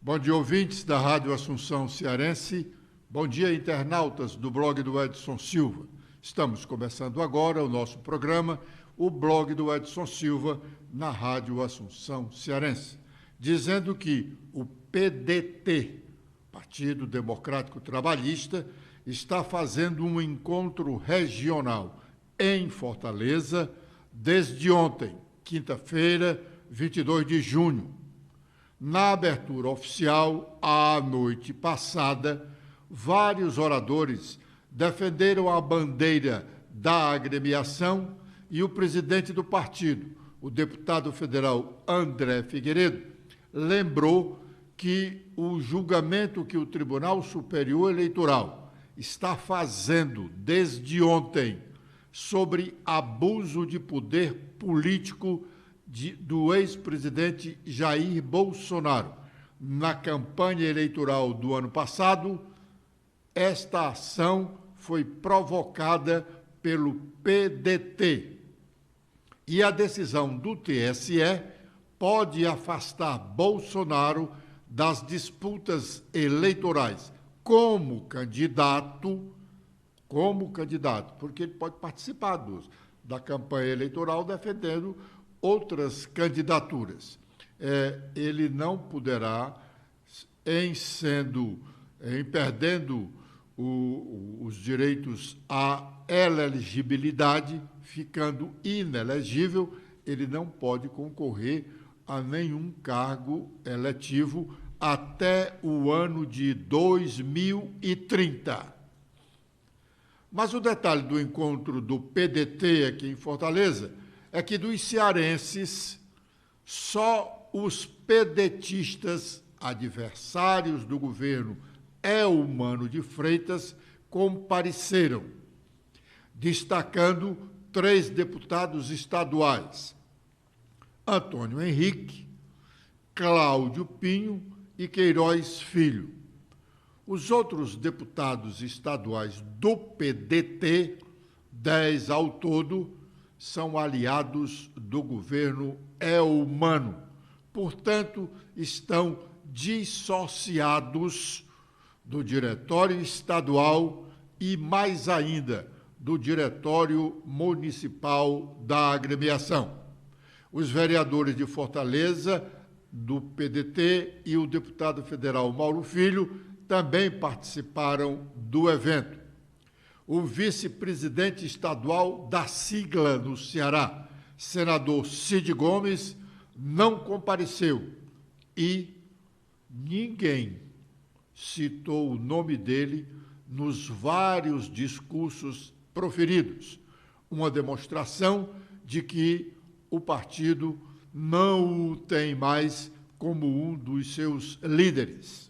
Bom dia, ouvintes da Rádio Assunção Cearense. Bom dia, internautas do blog do Edson Silva. Estamos começando agora o nosso programa, o blog do Edson Silva, na Rádio Assunção Cearense, dizendo que o PDT, Partido Democrático Trabalhista, está fazendo um encontro regional em Fortaleza desde ontem, quinta-feira, 22 de junho. Na abertura oficial, à noite passada, vários oradores defenderam a bandeira da agremiação e o presidente do partido, o deputado federal André Figueiredo, lembrou que o julgamento que o Tribunal Superior Eleitoral está fazendo desde ontem sobre abuso de poder político do ex-presidente Jair Bolsonaro na campanha eleitoral do ano passado, esta ação foi provocada pelo PDT. E a decisão do TSE pode afastar Bolsonaro das disputas eleitorais como candidato, porque ele pode participar da campanha eleitoral defendendo outras candidaturas. Ele não poderá, em perdendo os direitos à elegibilidade, ficando inelegível, ele não pode concorrer a nenhum cargo eletivo até o ano de 2030. Mas o detalhe do encontro do PDT aqui em Fortaleza é que dos cearenses, só os pedetistas adversários do governo Eumano de Freitas compareceram, destacando 3 deputados estaduais, Antônio Henrique, Cláudio Pinho e Queiroz Filho. Os outros deputados estaduais do PDT, 10 ao todo, são aliados do governo Eumano. Portanto, estão dissociados do diretório estadual e, mais ainda, do diretório municipal da agremiação. Os vereadores de Fortaleza, do PDT, e o deputado federal Mauro Filho também participaram do evento. O vice-presidente estadual da sigla no Ceará, senador Cid Gomes, não compareceu e ninguém citou o nome dele nos vários discursos proferidos, uma demonstração de que o partido não o tem mais como um dos seus líderes.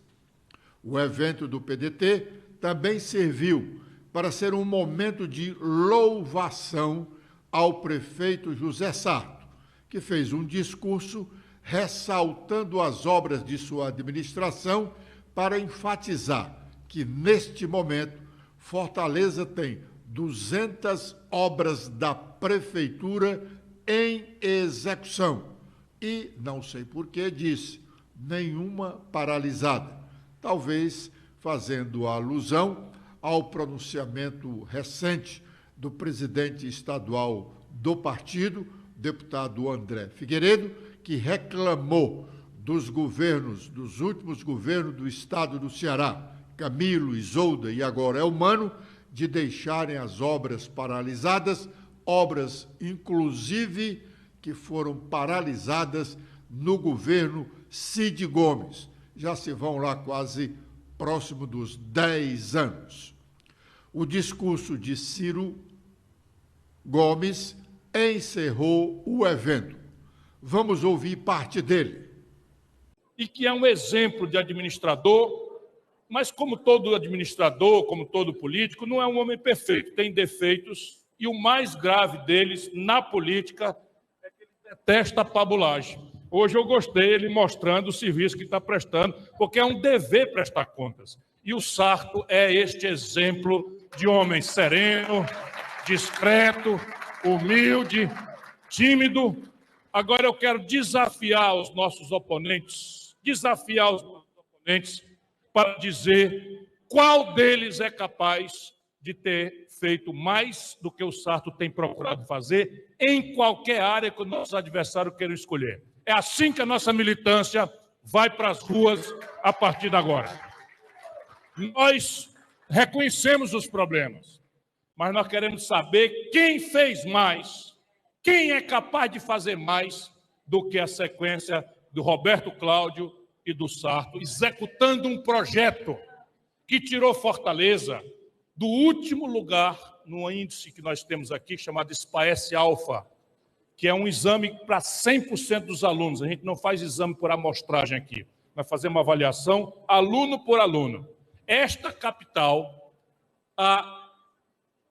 O evento do PDT também serviu para ser um momento de louvação ao prefeito José Sarto, que fez um discurso ressaltando as obras de sua administração para enfatizar que, neste momento, Fortaleza tem 200 obras da prefeitura em execução e, não sei por que, disse, nenhuma paralisada, talvez fazendo alusão ao pronunciamento recente do presidente estadual do partido, deputado André Figueiredo, que reclamou dos últimos governos do estado do Ceará, Camilo, Isolda e agora Eumano, de deixarem as obras paralisadas, obras, inclusive, que foram paralisadas no governo Cid Gomes. Já se vão lá quase próximo dos 10 anos. O discurso de Ciro Gomes encerrou o evento. Vamos ouvir parte dele. E que é um exemplo de administrador, mas como todo administrador, como todo político, não é um homem perfeito, tem defeitos, e o mais grave deles na política é que ele detesta a pabulagem. Hoje eu gostei ele mostrando o serviço que está prestando, porque é um dever prestar contas. E o Sarto é este exemplo de homem sereno, discreto, humilde, tímido. Agora eu quero desafiar os nossos oponentes, proponentes para dizer qual deles é capaz de ter feito mais do que o Sarto tem procurado fazer em qualquer área que os nossos adversários queiram escolher. É assim que a nossa militância vai para as ruas a partir de agora. Nós reconhecemos os problemas, mas nós queremos saber quem fez mais, quem é capaz de fazer mais do que a sequência do Roberto Cláudio e do Sarto, executando um projeto que tirou Fortaleza do último lugar no índice que nós temos aqui, chamado SPAES-Alpha, que é um exame para 100% dos alunos. A gente não faz exame por amostragem aqui, vai fazer uma avaliação aluno por aluno. Esta capital, há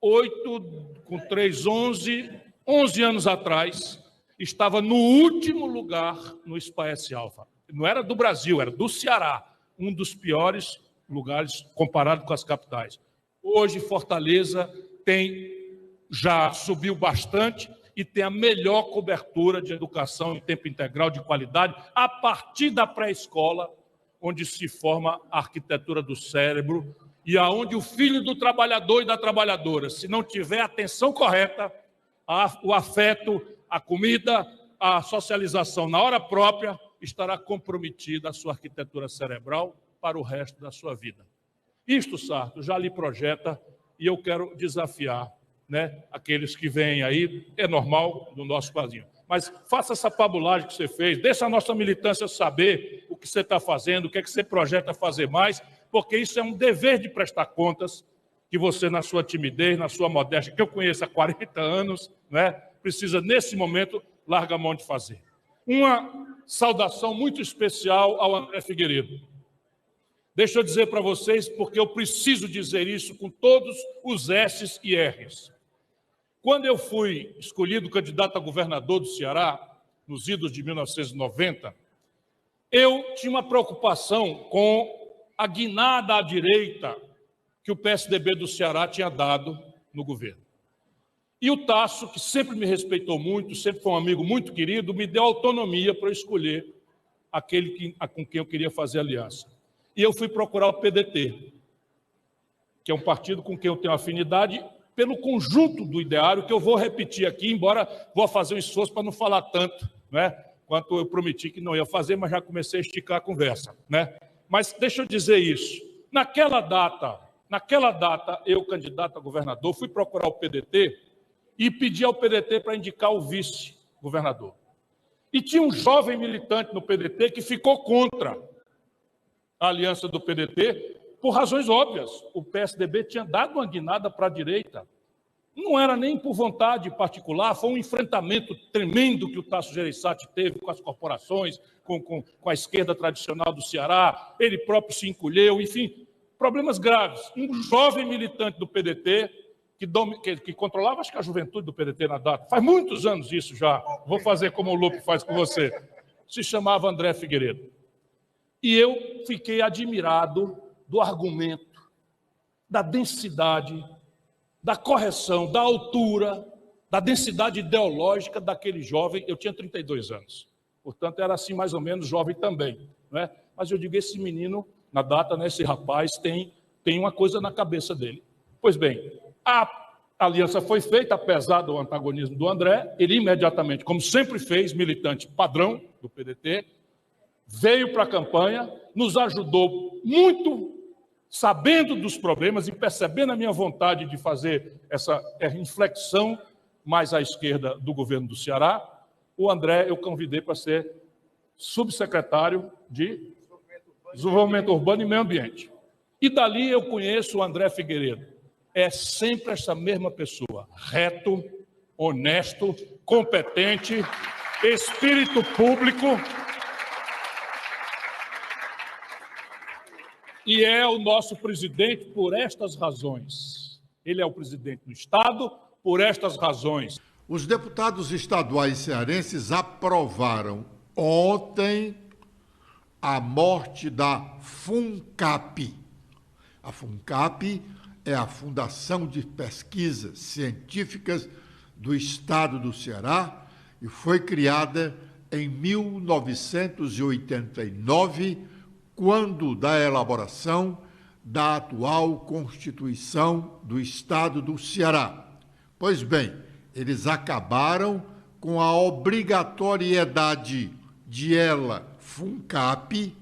11 anos atrás, estava no último lugar no SPAES-Alpha. Não era do Brasil, era do Ceará, um dos piores lugares comparado com as capitais. Hoje, Fortaleza já subiu bastante e tem a melhor cobertura de educação em tempo integral de qualidade a partir da pré-escola, onde se forma a arquitetura do cérebro e aonde o filho do trabalhador e da trabalhadora, se não tiver a atenção correta, o afeto, a comida, a socialização na hora própria, estará comprometida a sua arquitetura cerebral para o resto da sua vida. Isto, Sarto, já lhe projeta, e eu quero desafiar, né, aqueles que vêm aí, é normal no nosso quadrinho, mas faça essa fabulagem que você fez, deixa a nossa militância saber o que você está fazendo, o que é que você projeta fazer mais, porque isso é um dever de prestar contas, que você, na sua timidez, na sua modéstia, que eu conheço há 40 anos, né, precisa, nesse momento, largar a mão de fazer. Uma saudação muito especial ao André Figueiredo. Deixa eu dizer para vocês, porque eu preciso dizer isso com todos os S's e R's. Quando eu fui escolhido candidato a governador do Ceará, nos idos de 1990, eu tinha uma preocupação com a guinada à direita que o PSDB do Ceará tinha dado no governo. E o Tasso, que sempre me respeitou muito, sempre foi um amigo muito querido, me deu autonomia para eu escolher aquele com quem eu queria fazer aliança. E eu fui procurar o PDT, que é um partido com quem eu tenho afinidade, pelo conjunto do ideário, que eu vou repetir aqui, embora vou fazer um esforço para não falar tanto, né, quanto eu prometi que não ia fazer, mas já comecei a esticar a conversa, né? Mas deixa eu dizer isso. Naquela data, eu, candidato a governador, fui procurar o PDT e pedi ao PDT para indicar o vice-governador. E tinha um jovem militante no PDT que ficou contra a aliança do PDT, por razões óbvias. O PSDB tinha dado uma guinada para a direita. Não era nem por vontade particular, foi um enfrentamento tremendo que o Tasso Gereissati teve com as corporações, com a esquerda tradicional do Ceará, ele próprio se encolheu, enfim, problemas graves. Um jovem militante do PDT, que controlava, acho que a juventude do PDT na data, faz muitos anos isso já, vou fazer como o Lupe faz com você, se chamava André Figueiredo. E eu fiquei admirado do argumento, da densidade, da correção, da altura, da densidade ideológica daquele jovem. Eu tinha 32 anos, portanto, era assim mais ou menos jovem também, né? Mas eu digo, esse menino, na data, né, esse rapaz, tem uma coisa na cabeça dele. Pois bem, a aliança foi feita, apesar do antagonismo do André, ele imediatamente, como sempre fez, militante padrão do PDT, veio para a campanha, nos ajudou muito, sabendo dos problemas e percebendo a minha vontade de fazer essa inflexão mais à esquerda do governo do Ceará. O André eu convidei para ser subsecretário de Desenvolvimento Urbano e Meio Ambiente. E dali eu conheço o André Figueiredo. É sempre essa mesma pessoa, reto, honesto, competente, espírito público. E é o nosso presidente por estas razões. Ele é o presidente do Estado por estas razões. Os deputados estaduais cearenses aprovaram ontem a morte da FUNCAP. A FUNCAP é a Fundação de Pesquisas Científicas do Estado do Ceará e foi criada em 1989, quando da elaboração da atual Constituição do Estado do Ceará. Pois bem, eles acabaram com a obrigatoriedade de ela, FUNCAP,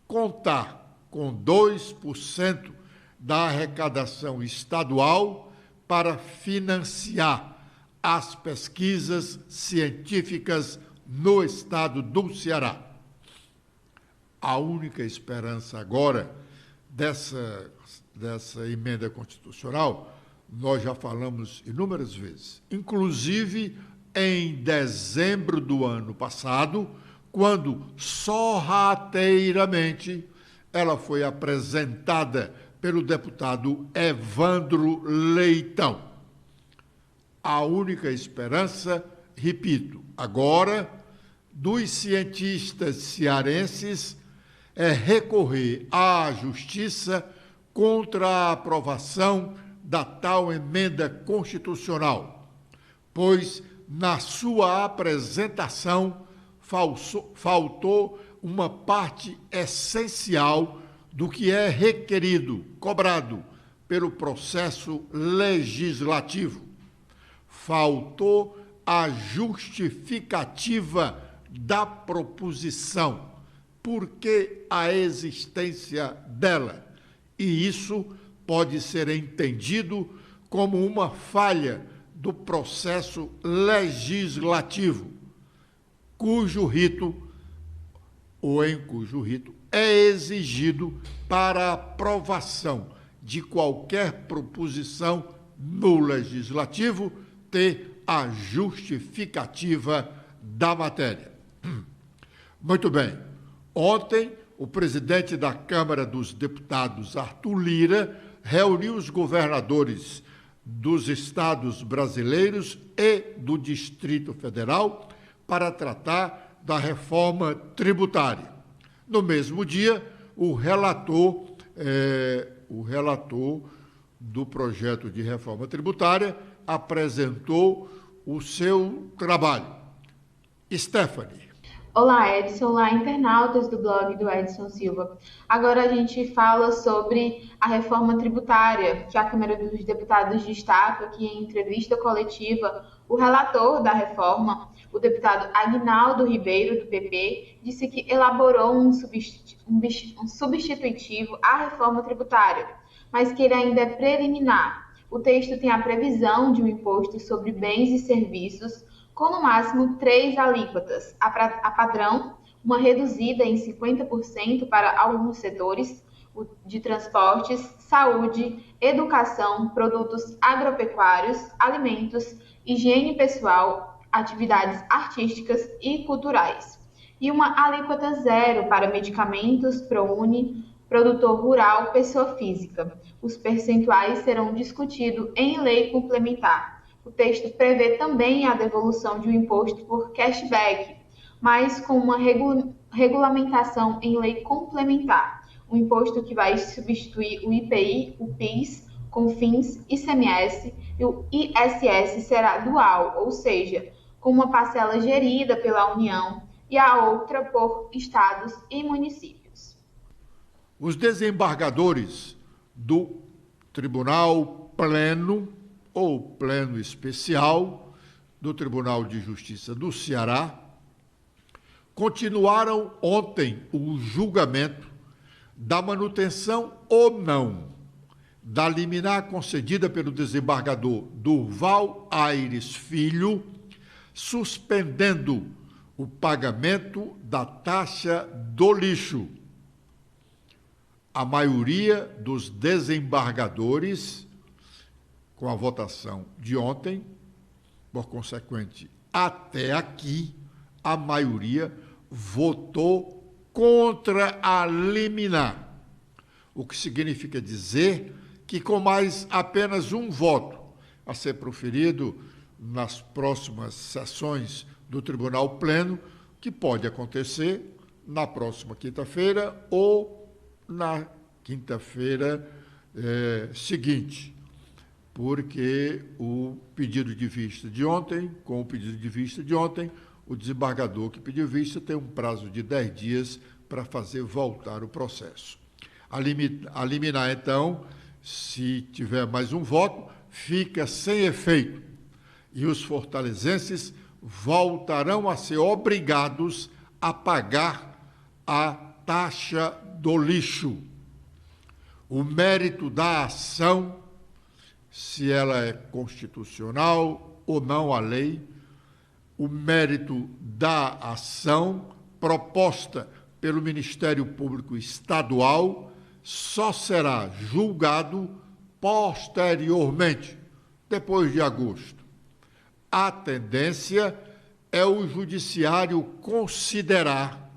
contar com 2% da arrecadação estadual para financiar as pesquisas científicas no estado do Ceará. A única esperança agora dessa emenda constitucional, nós já falamos inúmeras vezes, inclusive em dezembro do ano passado, quando sorrateiramente ela foi apresentada pelo deputado Evandro Leitão. A única esperança, repito, agora, dos cientistas cearenses é recorrer à justiça contra a aprovação da tal emenda constitucional, pois na sua apresentação faltou uma parte essencial do que é requerido, cobrado pelo processo legislativo. Faltou a justificativa da proposição, porque a existência dela. E isso pode ser entendido como uma falha do processo legislativo, cujo rito é exigido para a aprovação de qualquer proposição no legislativo ter a justificativa da matéria. Muito bem. Ontem, o presidente da Câmara dos Deputados, Arthur Lira, reuniu os governadores dos estados brasileiros e do Distrito Federal para tratar da reforma tributária. No mesmo dia, o relator do projeto de reforma tributária apresentou o seu trabalho. Stephanie. Olá, Edson. Olá, internautas do blog do Edson Silva. Agora a gente fala sobre a reforma tributária, que a Câmara dos Deputados destaca que, em entrevista coletiva, o relator da reforma, o deputado Aguinaldo Ribeiro, do PP, disse que elaborou um substitutivo à reforma tributária, mas que ele ainda é preliminar. O texto tem a previsão de um imposto sobre bens e serviços com, no máximo, 3 alíquotas. A padrão, uma reduzida em 50% para alguns setores de transportes, saúde, educação, produtos agropecuários, alimentos, higiene pessoal, atividades artísticas e culturais. E uma alíquota zero para medicamentos, ProUni, produtor rural, pessoa física. Os percentuais serão discutidos em lei complementar. O texto prevê também a devolução de um imposto por cashback, mas com uma regulamentação em lei complementar. Um imposto que vai substituir o IPI, o PIS, CONFINS, ICMS, e o ISS será dual, ou seja, com uma parcela gerida pela União e a outra por estados e municípios. Os desembargadores do Tribunal Pleno ou Pleno Especial do Tribunal de Justiça do Ceará continuaram ontem o julgamento da manutenção ou não da liminar concedida pelo desembargador Durval Aires Filho, suspendendo o pagamento da taxa do lixo. A maioria dos desembargadores, com a votação de ontem, por consequente, até aqui, a maioria votou contra a liminar, o que significa dizer que com mais apenas um voto a ser proferido nas próximas sessões do Tribunal Pleno, que pode acontecer na próxima quinta-feira ou na quinta-feira seguinte, porque o pedido de vista de ontem, com o pedido de vista de ontem, o desembargador que pediu vista tem um prazo de 10 dias para fazer voltar o processo. A liminar, então, se tiver mais um voto, fica sem efeito e os fortalezenses voltarão a ser obrigados a pagar a taxa do lixo. O mérito da ação, se ela é constitucional ou não a lei, o mérito da ação proposta pelo Ministério Público Estadual só será julgado posteriormente, depois de agosto. A tendência é o Judiciário considerar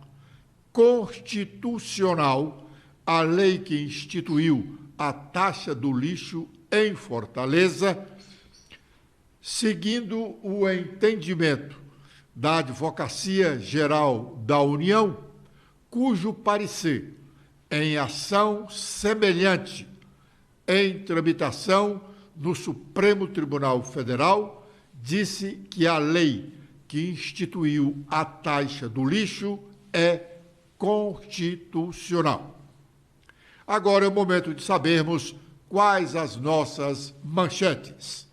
constitucional a lei que instituiu a taxa do lixo em Fortaleza, seguindo o entendimento da Advocacia Geral da União, cujo parecer, em ação semelhante, em tramitação no Supremo Tribunal Federal, disse que a lei que instituiu a taxa do lixo é constitucional. Agora é o momento de sabermos quais as nossas manchetes.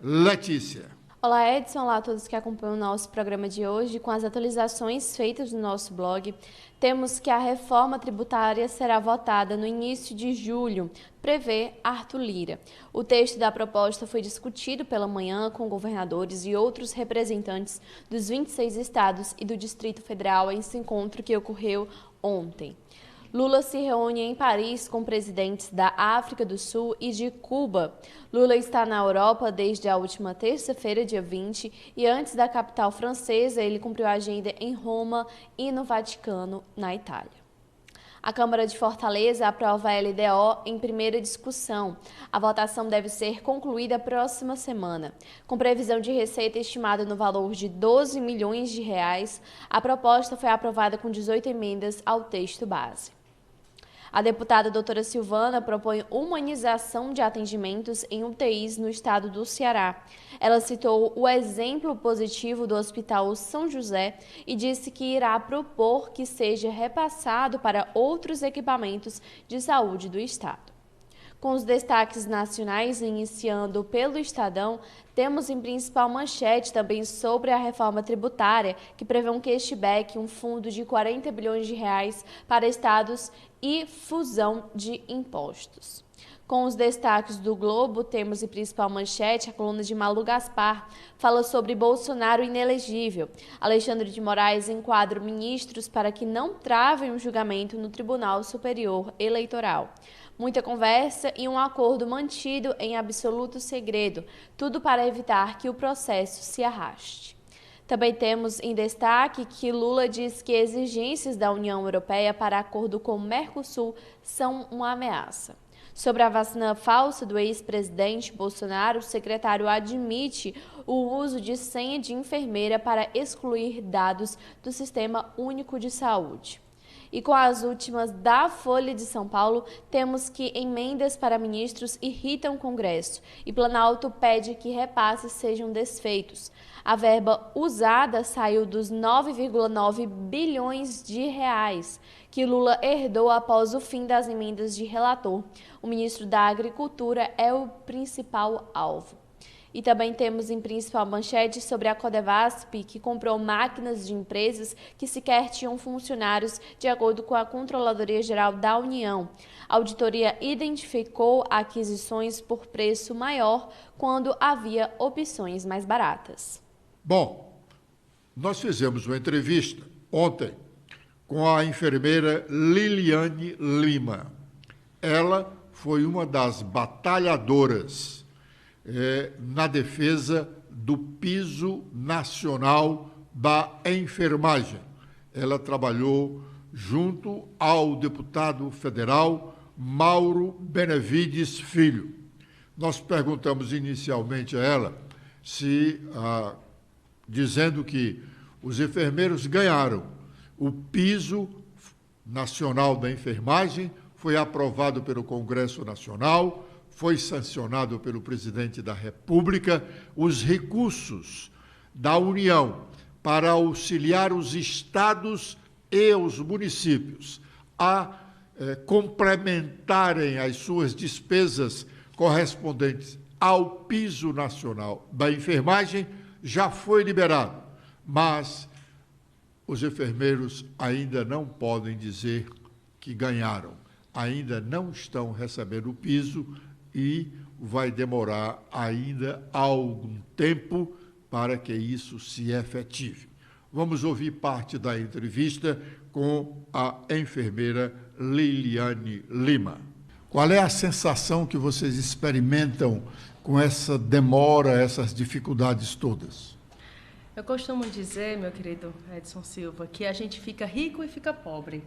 Letícia. Olá, Edson. Olá a todos que acompanham o nosso programa de hoje. Com as atualizações feitas no nosso blog, temos que a reforma tributária será votada no início de julho, prevê Arthur Lira. O texto da proposta foi discutido pela manhã com governadores e outros representantes dos 26 estados e do Distrito Federal em esse encontro que ocorreu ontem. Lula se reúne em Paris com presidentes da África do Sul e de Cuba. Lula está na Europa desde a última terça-feira, dia 20, e antes da capital francesa, ele cumpriu a agenda em Roma e no Vaticano, na Itália. A Câmara de Fortaleza aprova a LDO em primeira discussão. A votação deve ser concluída próxima semana. Com previsão de receita estimada no valor de 12 milhões de reais, a proposta foi aprovada com 18 emendas ao texto base. A deputada doutora Silvana propõe humanização de atendimentos em UTIs no estado do Ceará. Ela citou o exemplo positivo do Hospital São José e disse que irá propor que seja repassado para outros equipamentos de saúde do estado. Com os destaques nacionais iniciando pelo Estadão, temos em principal manchete também sobre a reforma tributária, que prevê um cashback, um fundo de 40 bilhões de reais para estados e fusão de impostos. Com os destaques do Globo, temos em principal manchete a coluna de Malu Gaspar, fala sobre Bolsonaro inelegível. Alexandre de Moraes enquadra ministros para que não travem o julgamento no Tribunal Superior Eleitoral. Muita conversa e um acordo mantido em absoluto segredo, tudo para evitar que o processo se arraste. Também temos em destaque que Lula diz que exigências da União Europeia para acordo com o Mercosul são uma ameaça. Sobre a vacina falsa do ex-presidente Bolsonaro, o secretário admite o uso de senha de enfermeira para excluir dados do Sistema Único de Saúde. E com as últimas da Folha de São Paulo, temos que emendas para ministros irritam o Congresso e Planalto pede que repasses sejam desfeitos. A verba usada saiu dos 9,9 bilhões de reais que Lula herdou após o fim das emendas de relator. O ministro da Agricultura é o principal alvo. E também temos em principal manchete sobre a Codevasp, que comprou máquinas de empresas que sequer tinham funcionários, de acordo com a Controladoria Geral da União. A auditoria identificou aquisições por preço maior quando havia opções mais baratas. Bom, nós fizemos uma entrevista ontem com a enfermeira Liliane Lima. Ela foi uma das batalhadoras na defesa do piso nacional da enfermagem. Ela trabalhou junto ao deputado federal Mauro Benevides Filho. Nós perguntamos inicialmente a ela dizendo que os enfermeiros ganharam. O piso nacional da enfermagem foi aprovado pelo Congresso Nacional, foi sancionado pelo presidente da República. Os recursos da União para auxiliar os estados e os municípios a complementarem as suas despesas correspondentes ao piso nacional da enfermagem já foi liberado, mas os enfermeiros ainda não podem dizer que ganharam, ainda não estão recebendo o piso e vai demorar ainda algum tempo para que isso se efetive. Vamos ouvir parte da entrevista com a enfermeira Liliane Lima. Qual é a sensação que vocês experimentam com essa demora, essas dificuldades todas? Eu costumo dizer, meu querido Edson Silva, que a gente fica rico e fica pobre.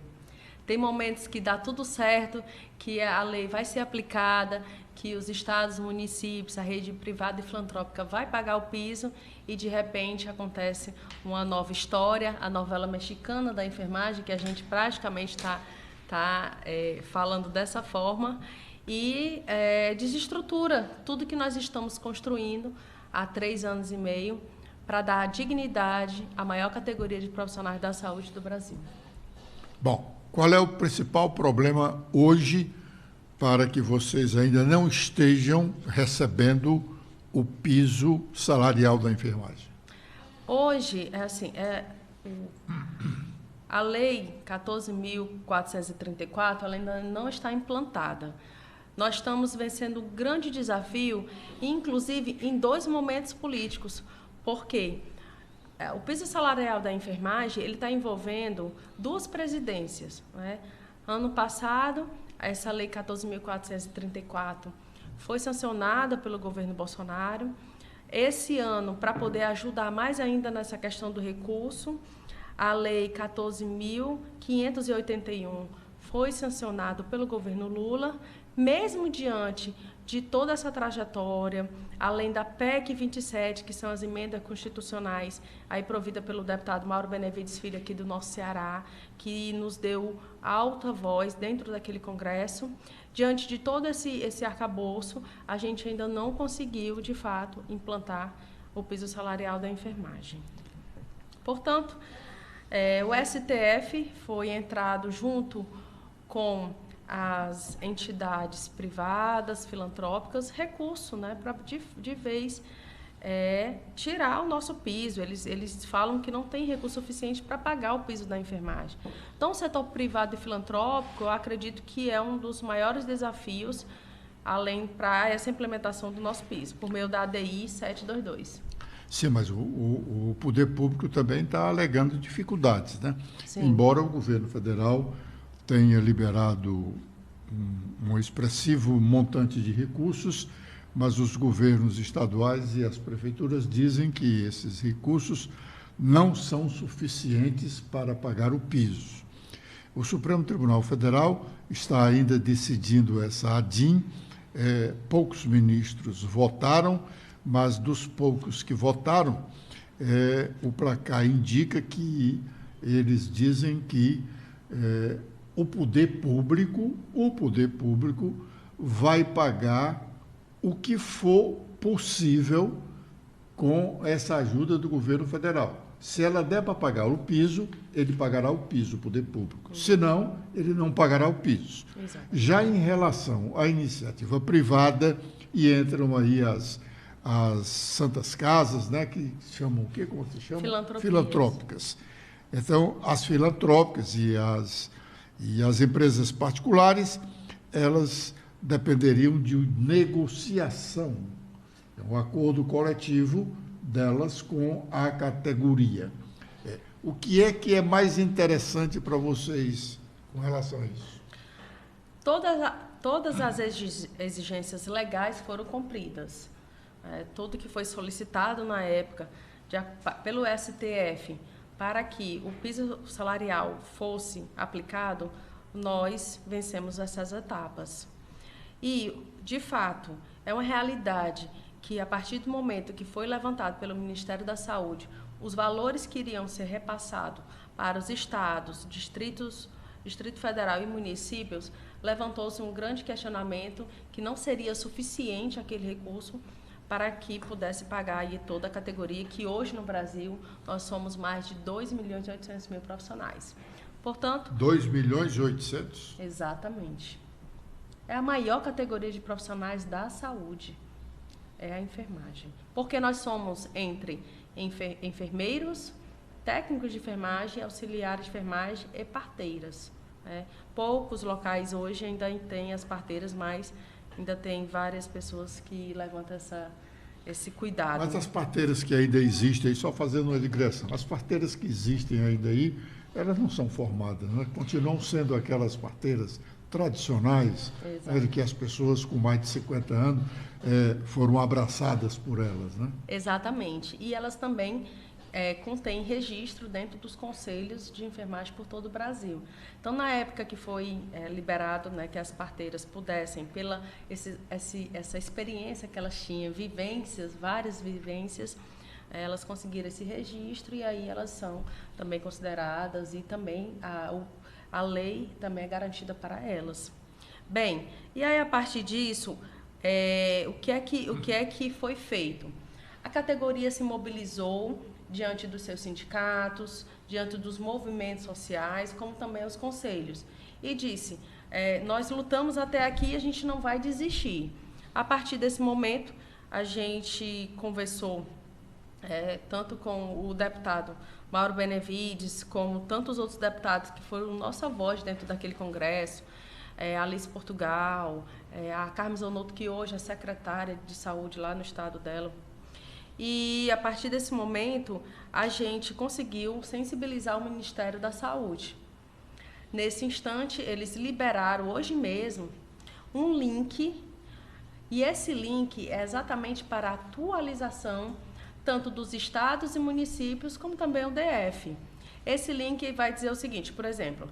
Tem momentos que dá tudo certo, que a lei vai ser aplicada, que os estados, municípios, a rede privada e filantrópica vai pagar o piso e, de repente, acontece uma nova história, a novela mexicana da enfermagem, que a gente praticamente está falando dessa forma, e desestrutura tudo que nós estamos construindo há 3 anos e meio para dar dignidade à maior categoria de profissionais da saúde do Brasil. Bom, qual é o principal problema hoje para que vocês ainda não estejam recebendo o piso salarial da enfermagem? Hoje, a Lei 14.434 ela ainda não está implantada. Nós estamos vencendo um grande desafio, inclusive em 2 momentos políticos. Por quê? O piso salarial da enfermagem ele está envolvendo 2 presidências, né? Ano passado, essa Lei 14.434 foi sancionada pelo governo Bolsonaro. Esse ano, para poder ajudar mais ainda nessa questão do recurso, a Lei 14.581 foi sancionada pelo governo Lula, mesmo diante de toda essa trajetória, além da PEC 27, que são as emendas constitucionais, aí provida pelo deputado Mauro Benevides Filho, aqui do nosso Ceará, que nos deu alta voz dentro daquele Congresso. Diante de todo esse arcabouço, a gente ainda não conseguiu, de fato, implantar o piso salarial da enfermagem. Portanto, o STF foi entrado junto com as entidades privadas, filantrópicas, recurso, né, para de vez tirar o nosso piso. Eles falam que não tem recurso suficiente para pagar o piso da enfermagem. Então, o setor privado e filantrópico, eu acredito que é um dos maiores desafios, além para essa implementação do nosso piso, por meio da ADI 722. Sim, mas o poder público também está alegando dificuldades, né? Sim. Embora o governo federal tenha liberado um expressivo montante de recursos, mas os governos estaduais e as prefeituras dizem que esses recursos não são suficientes para pagar o piso. O Supremo Tribunal Federal está ainda decidindo essa ADIM, poucos ministros votaram, mas dos poucos que votaram, o placar indica que eles dizem que o poder público vai pagar o que for possível com essa ajuda do governo federal. Se ela der para pagar o piso, ele pagará o piso, o poder público. Se não, ele não pagará o piso. Exato. Já em relação à iniciativa privada, e entram aí as santas casas, né, que chamam o quê? Como se chama? Filantrópicas. Então, as filantrópicas e as empresas particulares, elas dependeriam de negociação, um acordo coletivo delas com a categoria. O que é mais interessante para vocês com relação a isso? Todas as exigências legais foram cumpridas. Tudo que foi solicitado na época pelo STF para que o piso salarial fosse aplicado, nós vencemos essas etapas. E, de fato, é uma realidade que, a partir do momento que foi levantado pelo Ministério da Saúde, os valores que iriam ser repassados para os estados, Distrito Federal e municípios, levantou-se um grande questionamento que não seria suficiente aquele recurso para que pudesse pagar aí toda a categoria, que hoje no Brasil nós somos mais de 2.800.000 profissionais. Portanto... 2.800.000? Exatamente. É a maior categoria de profissionais da saúde, é a enfermagem. Porque nós somos entre enfermeiros, técnicos de enfermagem, auxiliares de enfermagem e parteiras. Poucos locais hoje ainda têm as parteiras, mas ainda tem várias pessoas que levantam esse cuidado. Mas as parteiras que ainda existem, aí, só fazendo uma digressão, as parteiras que existem ainda aí, elas não são formadas, né? Continuam sendo aquelas parteiras tradicionais, né, que as pessoas com mais de 50 anos foram abraçadas por elas, né? Exatamente. E elas também contêm registro dentro dos conselhos de enfermagem por todo o Brasil. Então, na época que foi liberado, né, que as parteiras pudessem, pela essa experiência que elas tinham, várias vivências, elas conseguiram esse registro e aí elas são também consideradas e também a lei também é garantida para elas. Bem, e aí a partir disso, o que é que foi feito? A categoria se mobilizou diante dos seus sindicatos, diante dos movimentos sociais, como também os conselhos, e disse, nós lutamos até aqui e a gente não vai desistir. A partir desse momento, a gente conversou tanto com o deputado Mauro Benevides, como tantos outros deputados que foram nossa voz dentro daquele congresso, Alice Portugal, a Carmen Zanotto, que hoje é secretária de saúde lá no estado dela. E, a partir desse momento, a gente conseguiu sensibilizar o Ministério da Saúde. Nesse instante, eles liberaram, hoje mesmo, um link, e esse link é exatamente para a atualização tanto dos estados e municípios, como também o DF. Esse link vai dizer o seguinte, por exemplo,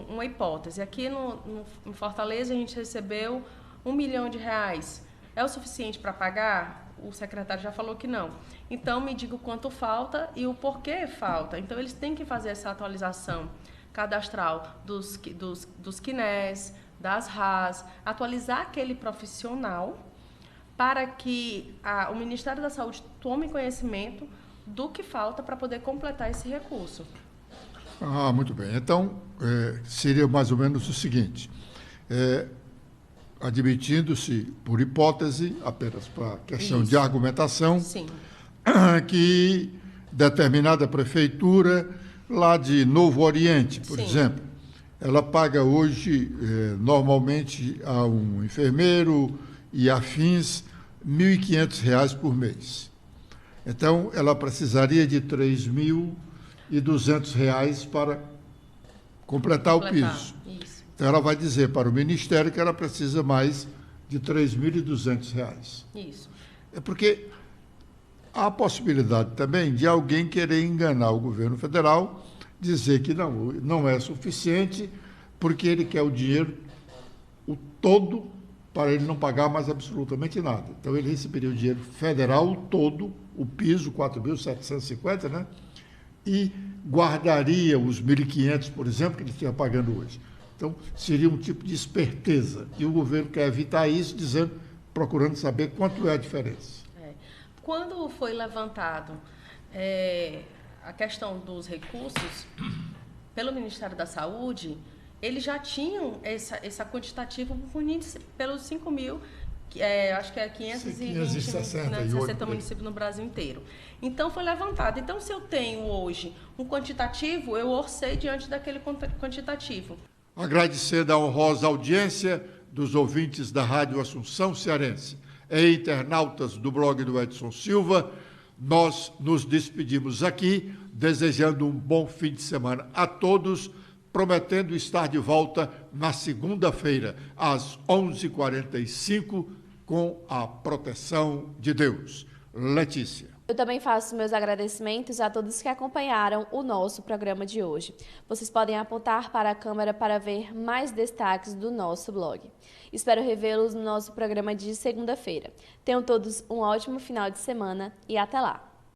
uma hipótese, aqui em Fortaleza a gente recebeu R$1 milhão. É o suficiente para pagar? O secretário já falou que não. Então, me diga o quanto falta e o porquê falta. Então, eles têm que fazer essa atualização cadastral dos CNES, das RAS, atualizar aquele profissional para que o Ministério da Saúde tome conhecimento do que falta para poder completar esse recurso. Muito bem. Então, seria mais ou menos o seguinte, admitindo-se, por hipótese, apenas para questão de argumentação, sim, que determinada prefeitura, lá de Novo Oriente, por exemplo, ela paga hoje, normalmente, a um enfermeiro e afins, R$ 1.500 por mês. Então, ela precisaria de R$ 3.200 para completar o piso. Isso. Então, ela vai dizer para o Ministério que ela precisa mais de R$ 3.200. Isso. É porque há a possibilidade também de alguém querer enganar o governo federal, dizer que não é suficiente, porque ele quer o dinheiro, o todo, para ele não pagar mais absolutamente nada. Então, ele receberia o dinheiro federal todo, o piso, 4.750, né? E guardaria os 1.500, por exemplo, que ele estiver pagando hoje. Então, seria um tipo de esperteza. E o governo quer evitar isso, procurando saber quanto é a diferença. Quando foi levantado a questão dos recursos pelo Ministério da Saúde, eles já tinham essa quantitativa pelos 5 mil, acho que é 560 municípios no Brasil inteiro. Então, foi levantado. Então, se eu tenho hoje um quantitativo, eu orcei diante daquele quantitativo. Agradecendo a honrosa audiência dos ouvintes da Rádio Assunção Cearense e internautas do blog do Edson Silva, nós nos despedimos aqui, desejando um bom fim de semana a todos, prometendo estar de volta na segunda-feira, às 11h45, com a proteção de Deus. Letícia. Eu também faço meus agradecimentos a todos que acompanharam o nosso programa de hoje. Vocês podem apontar para a câmera para ver mais destaques do nosso blog. Espero revê-los no nosso programa de segunda-feira. Tenham todos um ótimo final de semana e até lá!